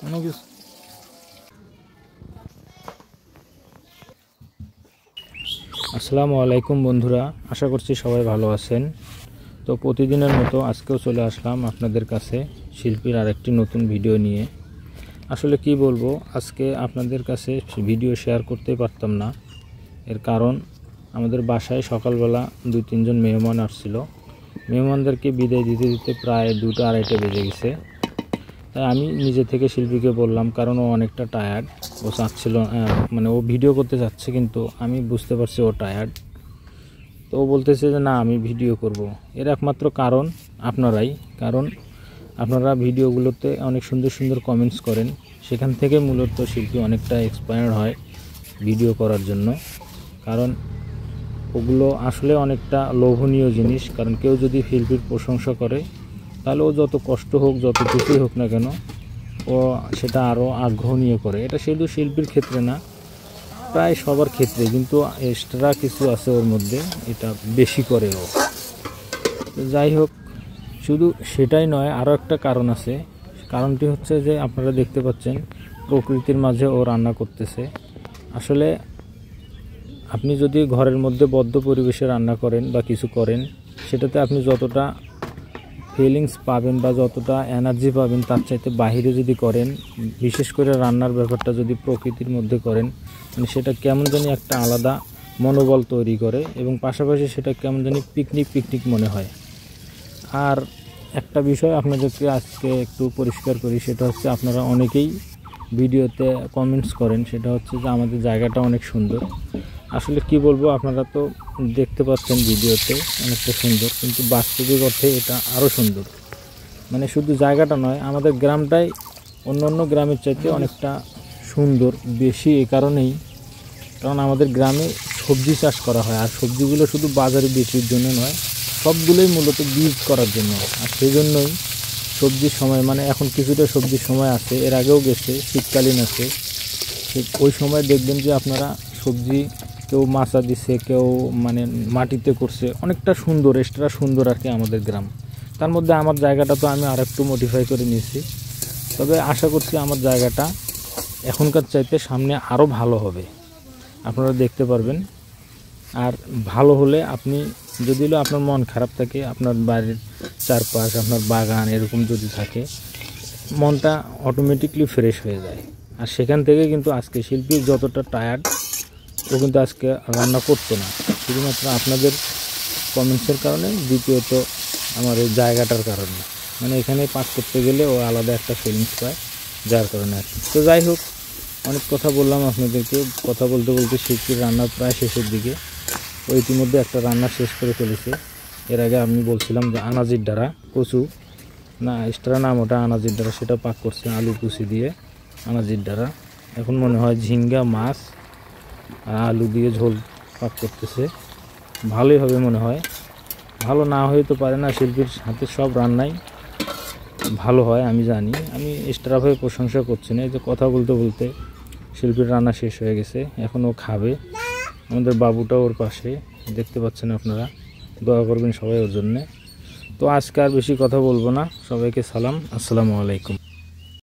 অনেক কিছু। আসসালামু আলাইকুম বন্ধুরা, আশা করছি সবাই ভালো আছেন। তো প্রতিদিনের মতো আজকেও চলে আসলাম আপনাদের কাছে শিল্পীর আরেকটি নতুন ভিডিও নিয়ে। আসলে কি বলবো, আজকে আপনাদের কাছে ভিডিও শেয়ার করতে পারতাম না। এর কারণ আমাদের বাসায় সকালবেলা 2-3 জন মেহমান আসছিল। মেহমানদেরকে বিদায় দিতে দিতে প্রায় 2টা 2:30 বেজে গেছে। তাই আমি নিজে থেকে শিল্পীকে বললাম, কারণ ও অনেকটা টায়ার্ড। ও চাচ্ছিল মানে ও ভিডিও করতে চাচ্ছে, কিন্তু আমি বুঝতে পারছি ও টায়ার্ড। তো ও বলতেছে যে না, আমি ভিডিও করব। এর একমাত্র কারণ আপনারাই, কারণ আপনারা ভিডিওগুলোতে অনেক সুন্দর সুন্দর কমেন্টস করেন। সেখান থেকে মূলত শিল্পী অনেকটা এক্সপায়ার হয় ভিডিও করার জন্য। কারণ ওগুলো আসলে অনেকটা লোভনীয় জিনিস। কারণ কেউ যদি শিল্পীর প্রশংসা করে, তাহলে ও যত কষ্ট হোক, যত কিছুই হোক না কেন, ও সেটা আরও আগ্রহ নিয়ে করে। এটা শুধু শিল্পীর ক্ষেত্রে না, প্রায় সবার ক্ষেত্রে, কিন্তু এক্সট্রা কিছু আছে ওর মধ্যে, এটা বেশি করে ও। তো যাই হোক, শুধু সেটাই নয়, আরও একটা কারণ আছে। কারণটি হচ্ছে যে আপনারা দেখতে পাচ্ছেন প্রকৃতির মাঝে ও রান্না করতেছে। আসলে আপনি যদি ঘরের মধ্যে বদ্ধ পরিবেশে রান্না করেন বা কিছু করেন, সেটাতে আপনি যতটা ফিলিংস পাবেন বা যতটা এনার্জি পাবেন, তার চাইতে বাহিরে যদি করেন, বিশেষ করে রান্নার ব্যাপারটা যদি প্রকৃতির মধ্যে করেন, মানে সেটা কেমন জানি একটা আলাদা মনোবল তৈরি করে, এবং পাশাপাশি সেটা কেমন জানি পিকনিক মনে হয়। আর একটা বিষয় আপনাদেরকে আজকে একটু পরিষ্কার করি, সেটা হচ্ছে আপনারা অনেকেই ভিডিওতে কমেন্টস করেন, সেটা হচ্ছে যে আমাদের জায়গাটা অনেক সুন্দর। আসলে কি বলবো, আপনারা তো দেখতে পাচ্ছেন ভিডিওতে অনেকটা সুন্দর, কিন্তু বাস্তবিক অর্থে এটা আরও সুন্দর। মানে শুধু জায়গাটা নয়, আমাদের গ্রামটাই অন্য গ্রামের চাইতে অনেকটা সুন্দর বেশি। এই কারণেই, কারণ আমাদের গ্রামে সবজি চাষ করা হয়, আর সবজিগুলো শুধু বাজারে বিক্রির জন্য নয়, সবগুলোই মূলত বীজ করার জন্য। আর সেই জন্যই সবজির সময়, মানে এখন কিছুটা সবজির সময় আছে, এর আগেও গেছে, শীতকালীন আছে। ওই সময় দেখবেন যে আপনারা সবজি কেউ মাচা দিচ্ছে, কেউ মানে মাটিতে করছে, অনেকটা সুন্দর, এক্সট্রা সুন্দর আর কি আমাদের গ্রাম। তার মধ্যে আমার জায়গাটা তো আমি আর একটু মডিফাই করে নিয়েছি। তবে আশা করছি আমার জায়গাটা এখনকার চাইতে সামনে আরও ভালো হবে, আপনারা দেখতে পারবেন। আর ভালো হলে, আপনি যদি আপনার মন খারাপ থাকে, আপনার বাড়ির চারপাশ, আপনার বাগান এরকম যদি থাকে, মনটা অটোমেটিকলি ফ্রেশ হয়ে যায়। আর সেখান থেকে কিন্তু আজকে শিল্পী যতটা টায়ার্ড, ও কিন্তু আজকে রান্না করতো না, শুধুমাত্র আপনাদের কমেন্টসের কারণে, দ্বিতীয়ত আমার এই জায়গাটার কারণে। মানে এখানে পাক করতে গেলে ও আলাদা একটা ফিলিংস পায়, যার কারণে আর কি। তো যাই হোক, অনেক কথা বললাম আপনাদেরকে। কথা বলতে বলতে শিল্পীর রান্না প্রায় শেষের দিকে। ও ইতিমধ্যে একটা রান্না শেষ করে ফেলেছে। এর আগে আমি বলছিলাম যে আনাজির ডাঁড়া, কচু না, এক্সট্রা নাম ওটা আনাজির ডাঁড়া, সেটা পাক করছে আলু কুচি দিয়ে। আনাজির ডাঁড়া এখন মনে হয় ঝিঙ্গা মাছ আর আলু দিয়ে ঝোল পাক করতেছে। ভালোই হবে মনে হয়, ভালো না হয়ে তো পারে না। শিল্পীর হাতে সব রান্নাই ভালো হয়, আমি জানি। আমি এক্সট্রাভাবে প্রশংসা করছি না। এই যে কথা বলতে বলতে শিল্পীর রান্না শেষ হয়ে গেছে, এখন ও খাবে। আমাদের বাবুটা ওর পাশে, দেখতে পাচ্ছেন আপনারা। দোয়া করবেন সবাই ওর জন্যে। তো আজকে আর বেশি কথা বলবো না। সবাইকে সালাম, আসসালামু আলাইকুম।